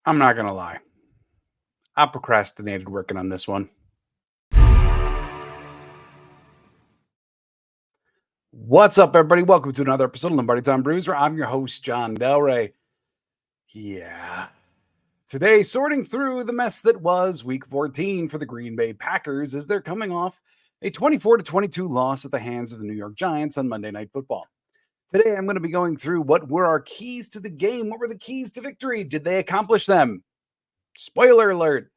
I'm not gonna lie. I procrastinated working on this one. What's up, everybody? Welcome to another episode of Lombardi Time Brews, where I'm your host, John Delray. Yeah. Today, sorting through the mess that was Week 14 for the Green Bay Packers as they're coming off a 24-22 loss at the hands of the New York Giants on Monday Night Football. Today, I'm going to be going through what were our keys to the game. What were the keys to victory? Did they accomplish them? Spoiler alert.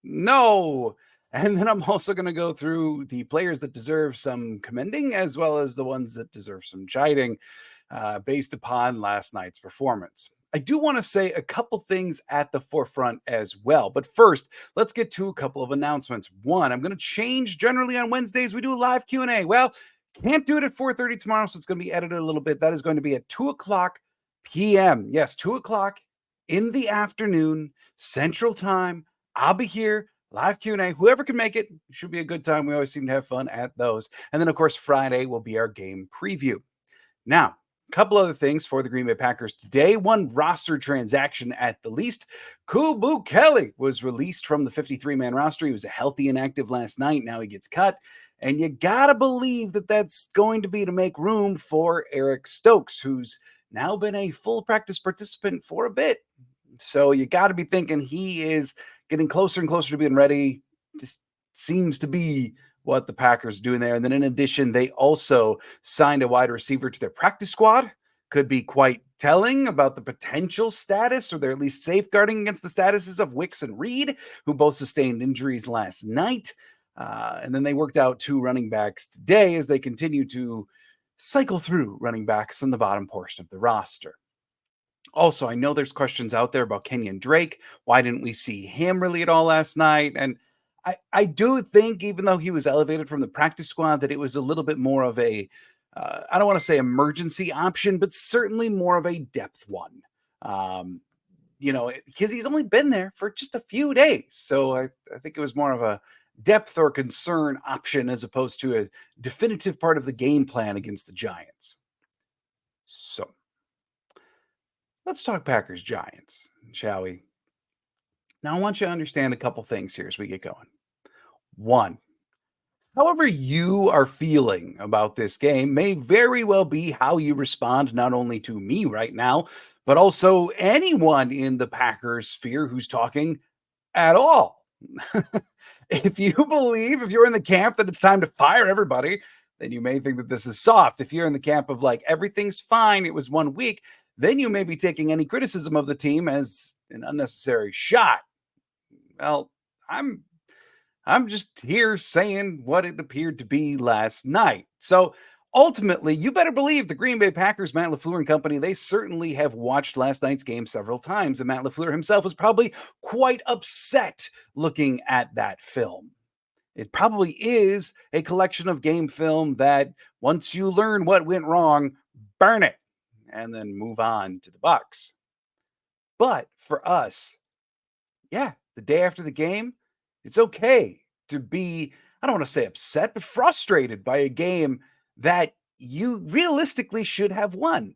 No. And then I'm also going to go through the players that deserve some commending as well as the ones that deserve some chiding based upon last night's performance. I do want to say a couple things at the forefront as well. But first, let's get to a couple of announcements. One, I'm going to change generally on Wednesdays. We do a live Q&A. Well, can't do it at 4:30 tomorrow, so it's going to be edited a little bit. That is going to be at 2 o'clock p.m. Yes, 2 o'clock in the afternoon, Central Time. I'll be here, live Q&A. Whoever can make it, should be a good time. We always seem to have fun at those. And then, of course, Friday will be our game preview. Now, a couple other things for the Green Bay Packers today. One roster transaction at the least. Kubu Kelly was released from the 53-man roster. He was a healthy and active last night. Now he gets cut. And you got to believe that that's going to be to make room for Eric Stokes, who's now been a full practice participant for a bit. So you got to be thinking he is getting closer and closer to being ready. Just seems to be what the Packers doing there. And then in addition, they also signed a wide receiver to their practice squad. Could be quite telling about the potential status, or they're at least safeguarding against the statuses of Wicks and Reed, who both sustained injuries last night. And then they worked out two running backs today as they continue to cycle through running backs in the bottom portion of the roster. Also, I know there's questions out there about Kenyon Drake. Why didn't we see him really at all last night? And I do think, even though he was elevated from the practice squad, that it was a little bit more of a, I don't want to say emergency option, but certainly more of a depth one. Because he's only been there for just a few days. So I think it was more of a depth or concern option as opposed to a definitive part of the game plan against the Giants. So let's talk Packers Giants, shall we? Now, I want you to understand a couple things here as we get going. One, however you are feeling about this game may very well be how you respond not only to me right now, but also anyone in the Packers sphere who's talking at all. If you're in the camp that it's time to fire everybody, then you may think that this is soft. If you're in the camp of like, everything's fine, it was 1 week, then you may be taking any criticism of the team as an unnecessary shot. Well, I'm just here saying what it appeared to be last night. So ultimately, you better believe the Green Bay Packers, Matt LaFleur and company, they certainly have watched last night's game several times. And Matt LaFleur himself was probably quite upset looking at that film. It probably is a collection of game film that once you learn what went wrong, burn it and then move on to the Bucs. But for us, yeah, the day after the game, it's okay to be, I don't want to say upset, but frustrated by a game that you realistically should have won.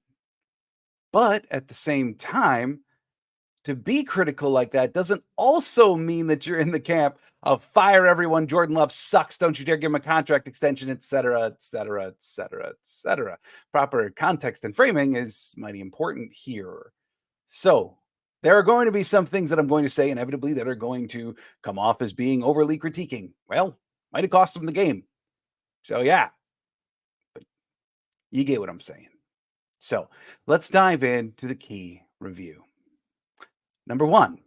But at the same time, to be critical like that doesn't also mean that you're in the camp of fire everyone. Jordan Love sucks. Don't you dare give him a contract extension, et cetera, et cetera, et cetera, et cetera. Proper context and framing is mighty important here. So there are going to be some things that I'm going to say inevitably that are going to come off as being overly critiquing. Well, might have cost them the game. So yeah, but you get what I'm saying. So let's dive into the key review. Number one,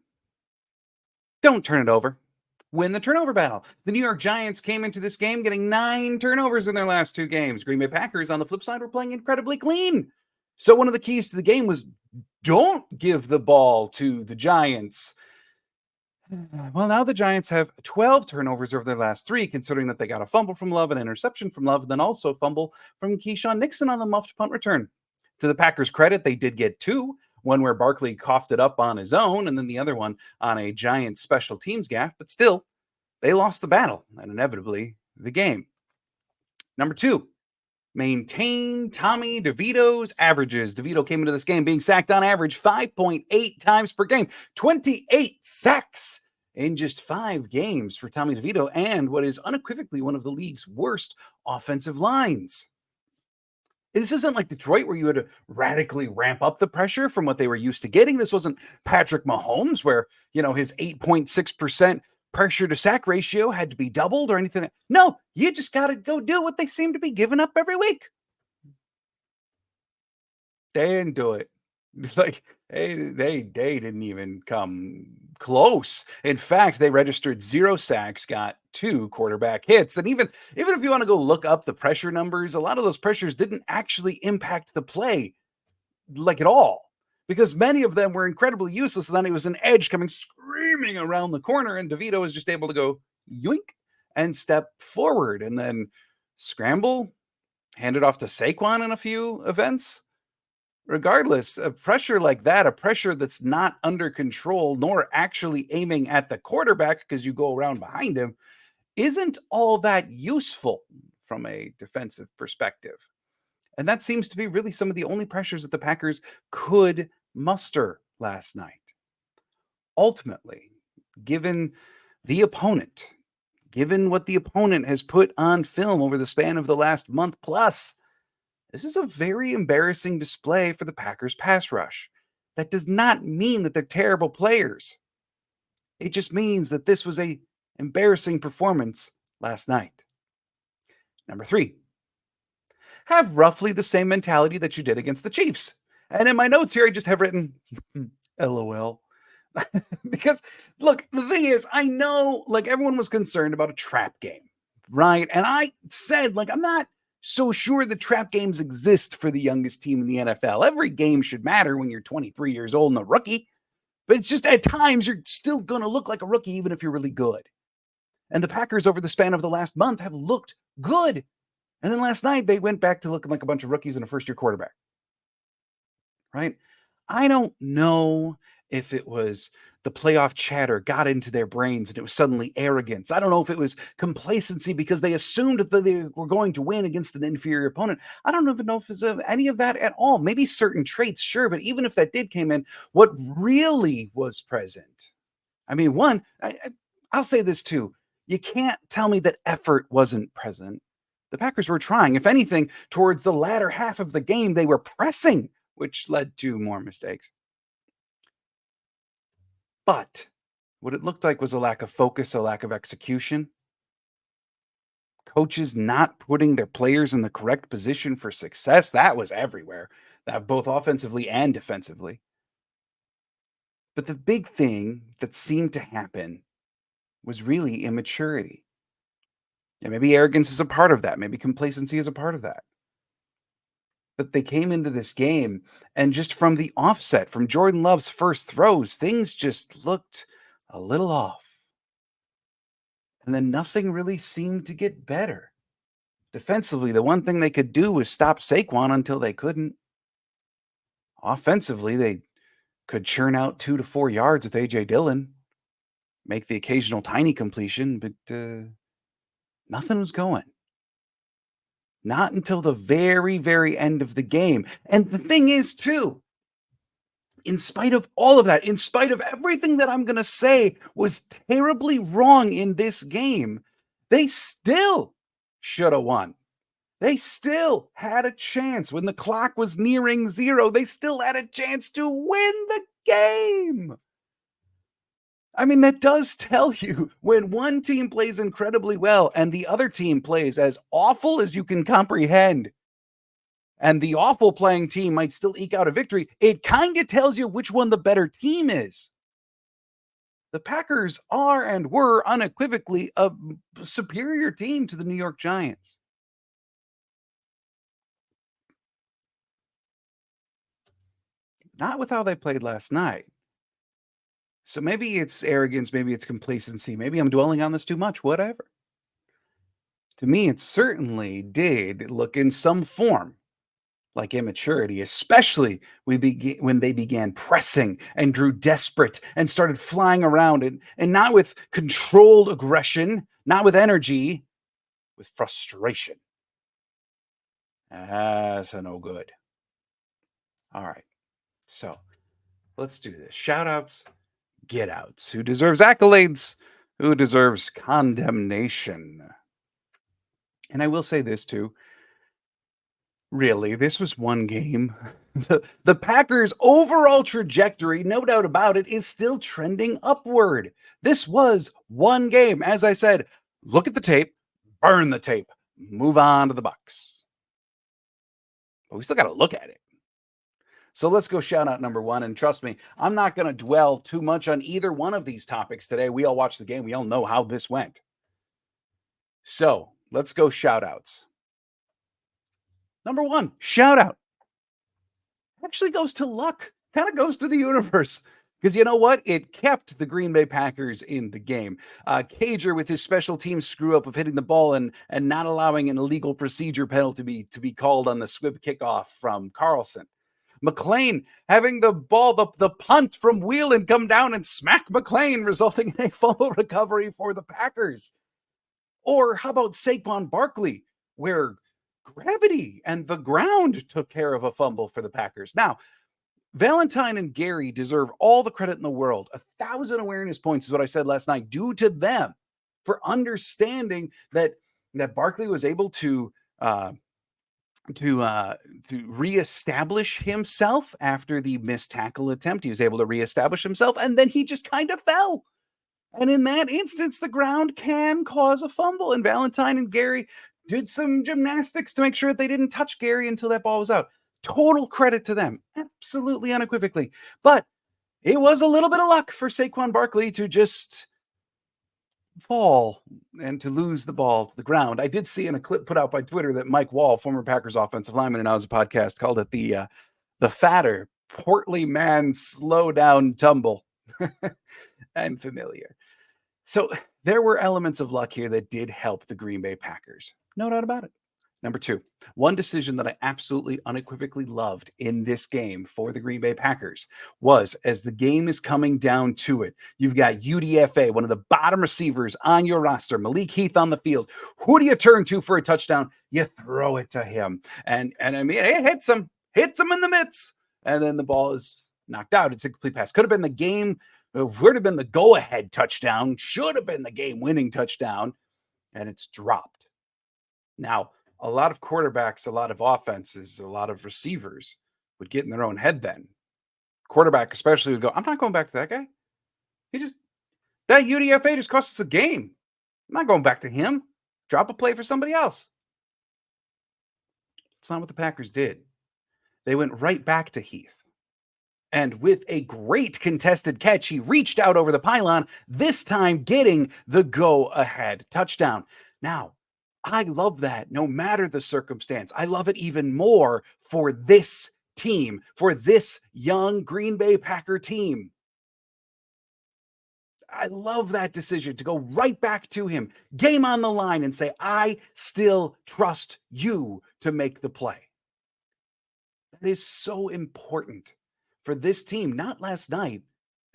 don't turn it over. Win the turnover battle. The New York Giants came into this game getting 9 turnovers in their last 2 games. Green Bay Packers, on the flip side, were playing incredibly clean. So one of the keys to the game was don't give the ball to the Giants. Well, now the Giants have 12 turnovers over their last 3, considering that they got a fumble from Love, an interception from Love, and then also a fumble from Keyshawn Nixon on the muffed punt return. To the Packers' credit, they did get 2. One where Barkley coughed it up on his own, and then the other one on a Giants special teams gaffe. But still, they lost the battle and inevitably the game. Number 2, Maintain Tommy DeVito's averages. DeVito came into this game being sacked on average 5.8 times per game, 28 sacks in just 5 games for Tommy DeVito, and what is unequivocally one of the league's worst offensive lines. This isn't like Detroit where you had to radically ramp up the pressure from what they were used to getting. This wasn't Patrick Mahomes where, his 8.6% pressure to sack ratio had to be doubled or anything. No, you just got to go do what they seem to be giving up every week. They didn't do it. It's like they didn't even come close. In fact, they registered 0 sacks, got 2 quarterback hits. And even if you want to go look up the pressure numbers, a lot of those pressures didn't actually impact the play like at all, because many of them were incredibly useless. And then it was an edge coming screaming around the corner, and DeVito was just able to go yoink and step forward and then scramble, hand it off to Saquon in a few events. Regardless, a pressure like that, a pressure that's not under control nor actually aiming at the quarterback because you go around behind him, isn't all that useful from a defensive perspective. And that seems to be really some of the only pressures that the Packers could muster last night. Ultimately, given the opponent, given what the opponent has put on film over the span of the last month plus, this is a very embarrassing display for the Packers pass rush. That does not mean that they're terrible players. It just means that this was an embarrassing performance last night. Number 3, have roughly the same mentality that you did against the Chiefs. And in my notes here, I just have written, LOL. Because, look, the thing is, I know, everyone was concerned about a trap game, right? And I said, I'm not so sure the trap games exist for the youngest team in the NFL. Every game should matter when you're 23 years old and a rookie. But it's just at times you're still going to look like a rookie even if you're really good. And the Packers over the span of the last month have looked good. And then last night they went back to looking like a bunch of rookies and a first-year quarterback. Right? I don't know if it was the playoff chatter got into their brains and it was suddenly arrogance. I don't know if it was complacency because they assumed that they were going to win against an inferior opponent. I don't even know if it's any of that at all. Maybe certain traits, sure, but even if that did came in, what really was present? I mean, one, I'll say this too. You can't tell me that effort wasn't present. The Packers were trying. If anything, towards the latter half of the game, they were pressing, which led to more mistakes. But what it looked like was a lack of focus, a lack of execution. Coaches not putting their players in the correct position for success. That was everywhere, that both offensively and defensively. But the big thing that seemed to happen was really immaturity. And maybe arrogance is a part of that. Maybe complacency is a part of that. But they came into this game, and just from the offset, from Jordan Love's first throws, things just looked a little off. And then nothing really seemed to get better. Defensively, the one thing they could do was stop Saquon until they couldn't. Offensively, they could churn out 2 to 4 yards with A.J. Dillon, make the occasional tiny completion, but nothing was going. Not until the very, very end of the game. And the thing is, too, in spite of all of that, in spite of everything that I'm going to say was terribly wrong in this game, they still should have won. They still had a chance. When the clock was nearing 0, they still had a chance to win the game. I mean, that does tell you when one team plays incredibly well and the other team plays as awful as you can comprehend, and the awful playing team might still eke out a victory, it kind of tells you which one the better team is. The Packers are and were unequivocally a superior team to the New York Giants. Not with how they played last night. So maybe it's arrogance, maybe it's complacency, maybe I'm dwelling on this too much, whatever. To me, it certainly did look in some form like immaturity, especially when they began pressing and grew desperate and started flying around and not with controlled aggression, not with energy, with frustration. That's a no good. All right. So let's do this. Shout outs, get outs. Who deserves accolades? Who deserves condemnation? And I will say this too. Really, this was one game. The Packers' overall trajectory, no doubt about it, is still trending upward. This was one game. As I said, look at the tape, burn the tape, move on to the Bucks. But we still got to look at it. So let's go shout out number one. And trust me, I'm not going to dwell too much on either one of these topics today. We all watched the game. We all know how this went. So let's go shout outs. Number one, shout out actually goes to luck, kind of goes to the universe. Because you know what? It kept the Green Bay Packers in the game. Cager with his special team screw up of hitting the ball and not allowing an illegal procedure penalty to be called on the squib kickoff from Carlson. McLean having the ball, the punt from Whelan come down and smack McLean, resulting in a fumble recovery for the Packers. Or how about Saquon Barkley, where gravity and the ground took care of a fumble for the Packers. Now, Valentine and Gary deserve all the credit in the world. 1,000 awareness points is what I said last night, due to them for understanding that Barkley was able to reestablish himself after the missed tackle attempt. He was able to reestablish himself, and then he just kind of fell. And in that instance, the ground can cause a fumble. And Valentine and Gary did some gymnastics to make sure that they didn't touch Gary until that ball was out. Total credit to them, absolutely unequivocally. But it was a little bit of luck for Saquon Barkley to just fall and to lose the ball to the ground. I did see in a clip put out by Twitter that Mike Wall, former Packers offensive lineman, and I was a podcast, called it the fatter, portly man slow down tumble. I'm familiar. So there were elements of luck here that did help the Green Bay Packers. No doubt about it. Number two, one decision that I absolutely unequivocally loved in this game for the Green Bay Packers was, as the game is coming down to it, you've got UDFA, one of the bottom receivers on your roster, Malik Heath on the field. Who do you turn to for a touchdown? You throw it to him. And I mean, it hits him in the mitts. And then the ball is knocked out. It's a complete pass. Could have been the game. Would have been the go-ahead touchdown. Should have been the game-winning touchdown. And it's dropped. Now, a lot of quarterbacks, a lot of offenses, a lot of receivers would get in their own head then. Quarterback especially would go, I'm not going back to that guy. That UDFA just cost us a game. I'm not going back to him. Drop a play for somebody else. It's not what the Packers did. They went right back to Heath. And with a great contested catch, he reached out over the pylon, this time getting the go-ahead touchdown. Now, I love that no matter the circumstance. I love it even more for this team, for this young Green Bay Packer team. I love that decision to go right back to him, game on the line, and say, I still trust you to make the play. That is so important for this team, not last night,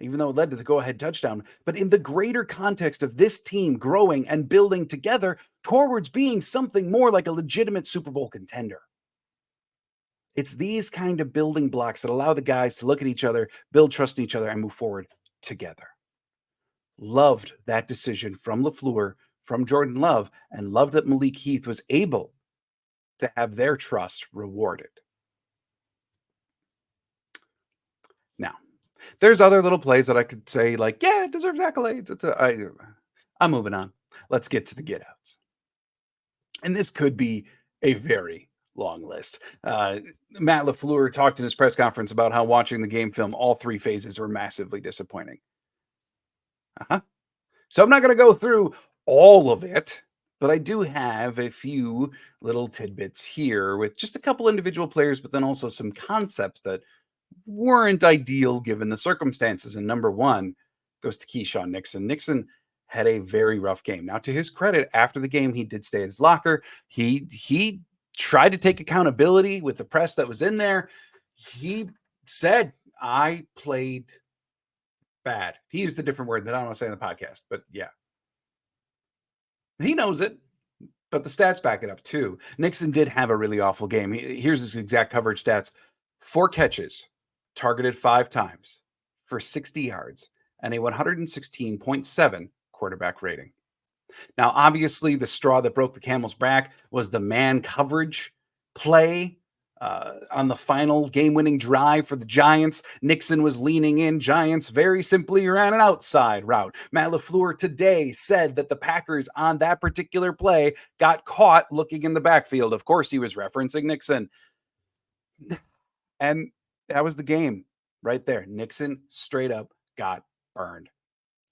even though it led to the go-ahead touchdown, but in the greater context of this team growing and building together towards being something more like a legitimate Super Bowl contender. It's these kind of building blocks that allow the guys to look at each other, build trust in each other, and move forward together. Loved that decision from LaFleur, from Jordan Love, and loved that Malik Heath was able to have their trust rewarded. Now, there's other little plays that I could say, like, yeah, it deserves accolades. I'm moving on. Let's get to the get outs. And this could be a very long list. Matt LaFleur talked in his press conference about how watching the game film, all three phases were massively disappointing. So I'm not going to go through all of it, but I do have a few little tidbits here with just a couple individual players, but then also some concepts that weren't ideal given the circumstances. And number one goes to Keyshawn Nixon. Nixon had a very rough game. Now, to his credit, after the game, he did stay at his locker. He tried to take accountability with the press that was in there. He said, I played bad. He used a different word that I don't want to say in the podcast, but yeah. He knows it. But the stats back it up too. Nixon did have a really awful game. Here's his exact coverage stats: 4 catches, targeted 5 times for 60 yards, and a 116.7 quarterback rating. Now, obviously, the straw that broke the camel's back was the man coverage play on the final game winning drive for the Giants. Nixon was leaning in. Giants very simply ran an outside route. Matt LaFleur today said that the Packers on that particular play got caught looking in the backfield. Of course, he was referencing Nixon. And that was the game right there. Nixon straight up got burned.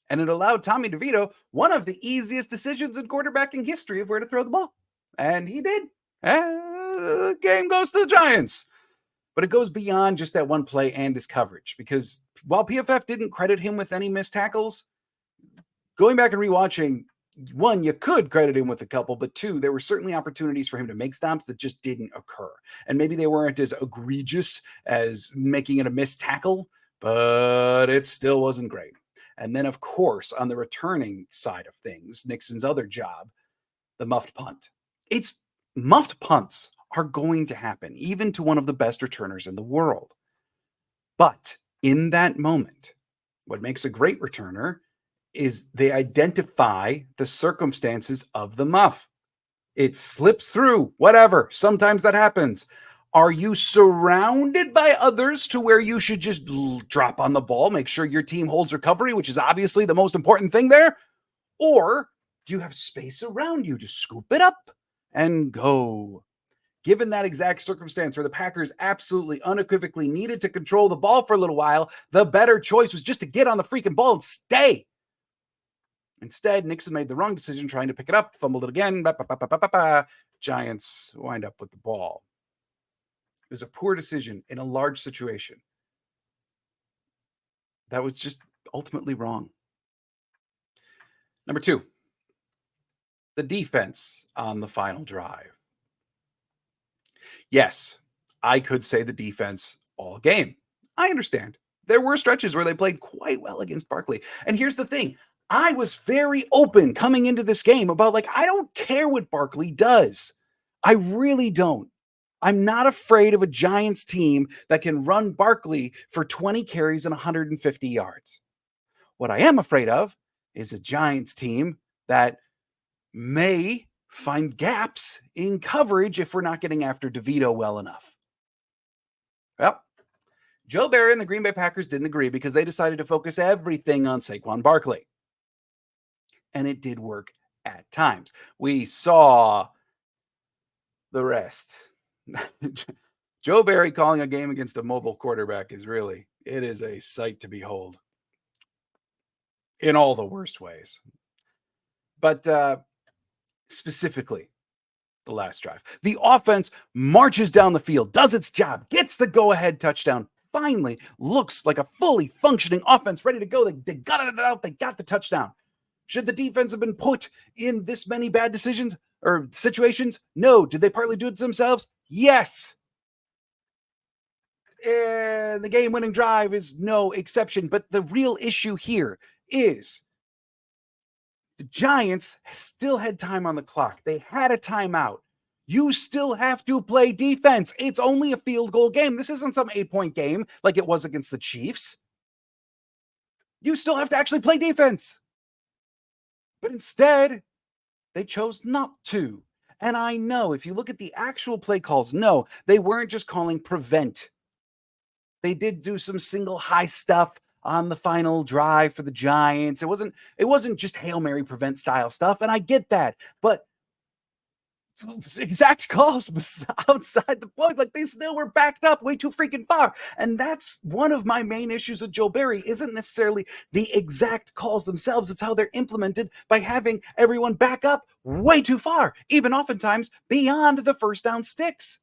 And it allowed Tommy DeVito one of the easiest decisions in quarterbacking history of where to throw the ball. And he did. And game goes to the Giants. But it goes beyond just that one play and his coverage, because while PFF didn't credit him with any missed tackles, going back and rewatching, one, you could credit him with a couple, but two, there were certainly opportunities for him to make stops that just didn't occur. And maybe they weren't as egregious as making it a missed tackle, but it still wasn't great. And then, of course, on the returning side of things, Nixon's other job, the muffed punt. Muffed punts are going to happen, even to one of the best returners in the world. But in that moment, what makes a great returner is they identify the circumstances of the muff. It slips through, whatever. Sometimes that happens. Are you surrounded by others to where you should just drop on the ball, make sure your team holds recovery, which is obviously the most important thing there? Or do you have space around you to scoop it up and go? Given that exact circumstance where the Packers absolutely unequivocally needed to control the ball for a little while, the better choice was just to get on the freaking ball and stay. Instead, Nixon made the wrong decision trying to pick it up, fumbled it again. Giants wind up with the ball. It was a poor decision in a large situation. That was just ultimately wrong. Number 2, the defense on the final drive. Yes, I could say the defense all game. I understand. There were stretches where they played quite well against Barkley. And here's the thing. I was very open coming into this game about, I don't care what Barkley does. I really don't. I'm not afraid of a Giants team that can run Barkley for 20 carries and 150 yards. What I am afraid of is a Giants team that may find gaps in coverage if we're not getting after DeVito well enough. Well, Joe Barry and the Green Bay Packers didn't agree because they decided to focus everything on Saquon Barkley. And it did work at times. We saw the rest. Joe Barry calling a game against a mobile quarterback it is a sight to behold. In all the worst ways. But specifically, the last drive. The offense marches down the field, does its job, gets the go-ahead touchdown, finally looks like a fully functioning offense ready to go. They got it out. They got the touchdown. Should the defense have been put in this many bad decisions or situations? No. Did they partly do it themselves? Yes. And the game-winning drive is no exception. But the real issue here is the Giants still had time on the clock. They had a timeout. You still have to play defense. It's only a field goal game. This isn't some 8-point game like it was against the Chiefs. You still have to actually play defense. But instead, they chose not to. And I know if you look at the actual play calls, no, they weren't just calling prevent. They did do some single high stuff on the final drive for the Giants. It wasn't just Hail Mary prevent style stuff, and I get that. But exact calls outside the point, they still were backed up way too freaking far. And that's one of my main issues with Joe Barry. Isn't necessarily the exact calls themselves, it's how they're implemented by having everyone back up way too far, even oftentimes beyond the first down sticks.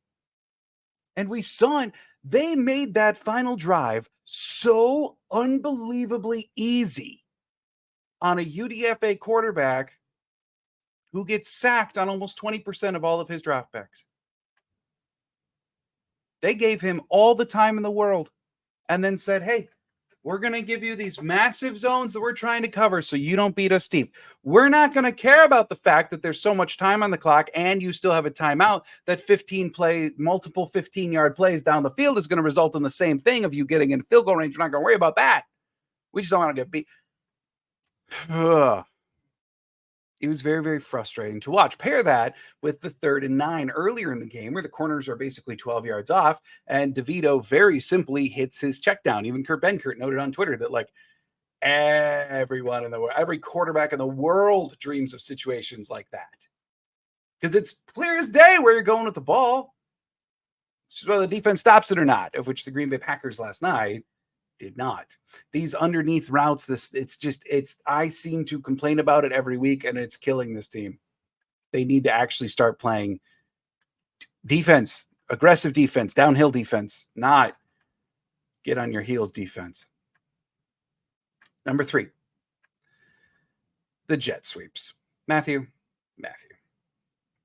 And we saw it. They made that final drive so unbelievably easy on a UDFA quarterback who gets sacked on almost 20% of all of his draft picks. They gave him all the time in the world and then said, hey, We're going to give you these massive zones that we're trying to cover so you don't beat us deep. We're not going to care about the fact that there's so much time on the clock and you still have a timeout that multiple 15-yard plays down the field is going to result in the same thing of you getting in field goal range. We're not going to worry about that. We just don't want to get beat. It was very, very frustrating to watch. Pair that with the 3rd and 9 earlier in the game where the corners are basically 12 yards off and DeVito very simply hits his check down. Even Kurt Benkert noted on Twitter that like every quarterback in the world dreams of situations like that. Because it's clear as day where you're going with the ball. It's just whether the defense stops it or not, of which the Green Bay Packers last night did not. These underneath routes, I seem to complain about it every week, and it's killing this team. They need to actually start playing defense, aggressive defense, downhill defense, not get on your heels defense. Number 3, the jet sweeps. Matthew.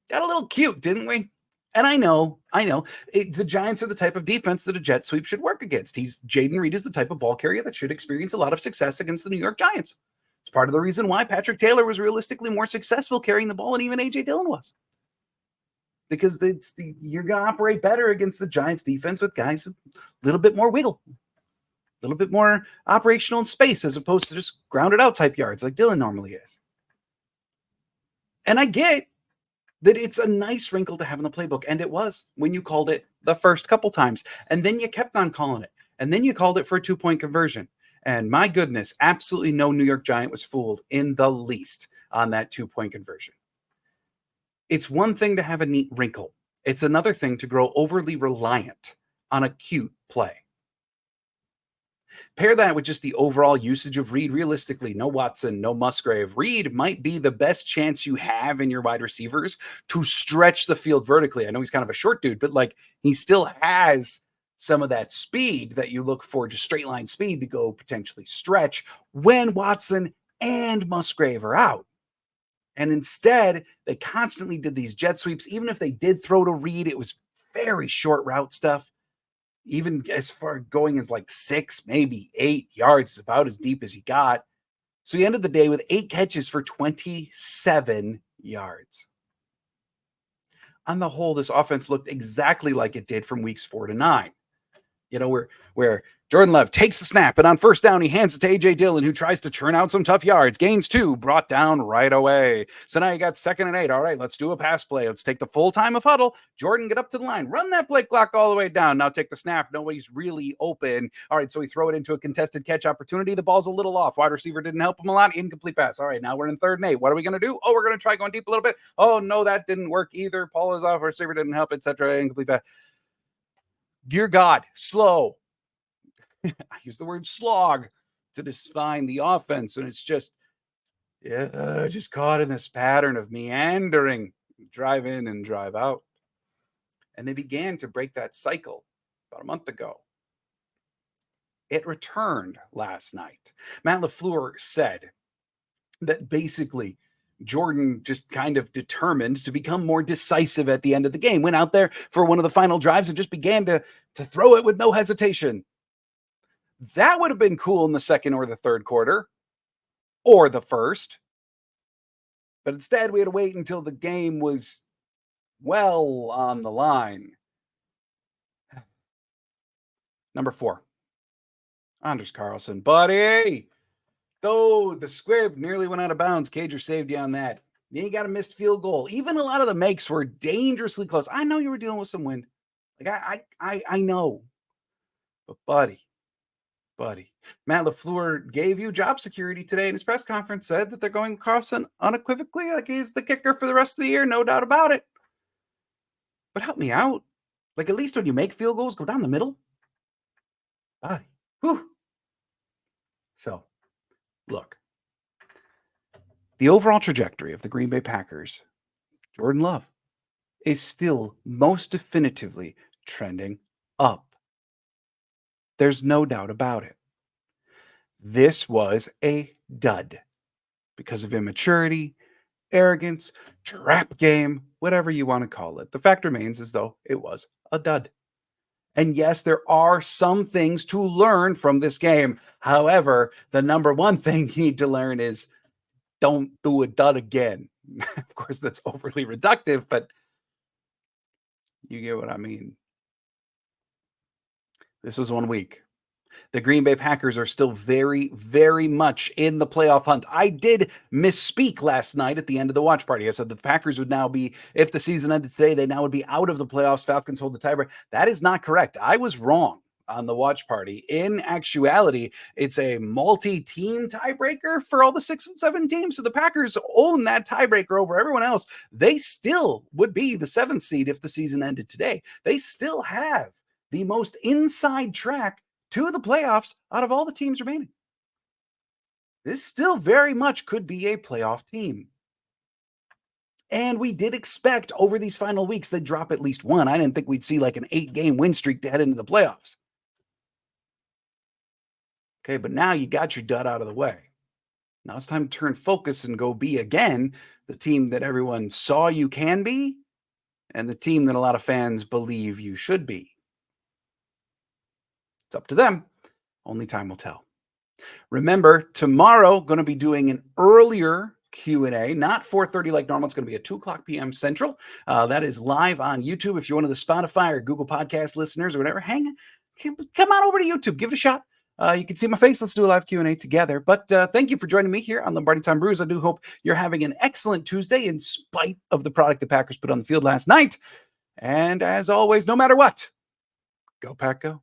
Got a little cute, didn't we? And I know, the Giants are the type of defense that a jet sweep should work against. Jaden Reed is the type of ball carrier that should experience a lot of success against the New York Giants. It's part of the reason why Patrick Taylor was realistically more successful carrying the ball than even A.J. Dillon was. Because you're going to operate better against the Giants defense with guys with a little bit more wiggle, a little bit more operational in space as opposed to just grounded out type yards like Dillon normally is. And I get that it's a nice wrinkle to have in the playbook. And it was when you called it the first couple times. And then you kept on calling it. And then you called it for a 2-point conversion. And my goodness, absolutely no New York Giant was fooled in the least on that 2-point conversion. It's one thing to have a neat wrinkle. It's another thing to grow overly reliant on a cute play. Pair that with just the overall usage of Reed. Realistically, no Watson, no Musgrave. Reed might be the best chance you have in your wide receivers to stretch the field vertically. I know he's kind of a short dude, but like he still has some of that speed that you look for, just straight line speed to go potentially stretch when Watson and Musgrave are out. And instead, they constantly did these jet sweeps. Even if they did throw to Reed, it was very short route stuff. Even as far going as like 6, maybe 8 yards is about as deep as he got. So he ended the day with 8 catches for 27 yards. On the whole, this offense looked exactly like it did from weeks 4 to 9. You know, where Jordan Love takes the snap, and on first down, he hands it to A.J. Dillon, who tries to churn out some tough yards. Gains 2, brought down right away. So now you got 2nd and 8. All right, let's do a pass play. Let's take the full time of huddle. Jordan, get up to the line. Run that play clock all the way down. Now take the snap. Nobody's really open. All right, so we throw it into a contested catch opportunity. The ball's a little off. Wide receiver didn't help him a lot. Incomplete pass. All right, now we're in 3rd and 8. What are we going to do? Oh, we're going to try going deep a little bit. Oh, no, that didn't work either. Paul is off. Our receiver didn't help, etc. Incomplete pass. Dear God, slow. I use the word slog to define the offense, and it's just caught in this pattern of meandering, drive in and drive out. And they began to break that cycle about a month ago. It returned last night. Matt LaFleur said that basically Jordan just kind of determined to become more decisive at the end of the game. Went out there for one of the final drives and just began to throw it with no hesitation. That would have been cool in the 2nd or the 3rd quarter or the 1st. But instead, we had to wait until the game was well on the line. Number 4, Anders Carlson. Buddy, though the squib nearly went out of bounds, Cager saved you on that. You got a missed field goal. Even a lot of the makes were dangerously close. I know you were dealing with some wind. Like I know. But buddy, Matt LaFleur gave you job security today in his press conference, said that they're going Carlson unequivocally like he's the kicker for the rest of the year, no doubt about it. But help me out. Like, at least when you make field goals, go down the middle. Buddy. Whew. So, look. The overall trajectory of the Green Bay Packers, Jordan Love, is still most definitively trending up. There's no doubt about it. This was a dud because of immaturity, arrogance, trap game, whatever you want to call it. The fact remains as though it was a dud. And yes, there are some things to learn from this game. However, the number one thing you need to learn is don't do it done again. Of course, that's overly reductive, but you get what I mean. This was 1 week. The Green Bay Packers are still very, very much in the playoff hunt. I did misspeak last night at the end of the watch party. I said that the Packers would now be, if the season ended today, they now would be out of the playoffs. Falcons hold the tiebreaker. That is not correct. I was wrong on the watch party. In actuality, it's a multi-team tiebreaker for all the 6 and 7 teams. So the Packers own that tiebreaker over everyone else. They still would be the 7th seed if the season ended today. They still have the most inside track to the playoffs out of all the teams remaining. This still very much could be a playoff team. And we did expect over these final weeks they'd drop at least one. I didn't think we'd see like an 8-game win streak to head into the playoffs. Okay, but now you got your dud out of the way. Now it's time to turn focus and go be again the team that everyone saw you can be and the team that a lot of fans believe you should be. It's up to them. Only time will tell. Remember, tomorrow going to be doing an earlier Q&A, not 4:30 like normal. It's going to be at 2:00 p.m. Central. That is live on YouTube. If you're one of the Spotify or Google Podcast listeners or whatever, come on over to YouTube. Give it a shot. You can see my face. Let's do a live Q&A together. But thank you for joining me here on Lombardi Time Brews. I do hope you're having an excellent Tuesday in spite of the product the Packers put on the field last night. And as always, no matter what, go Pack Go.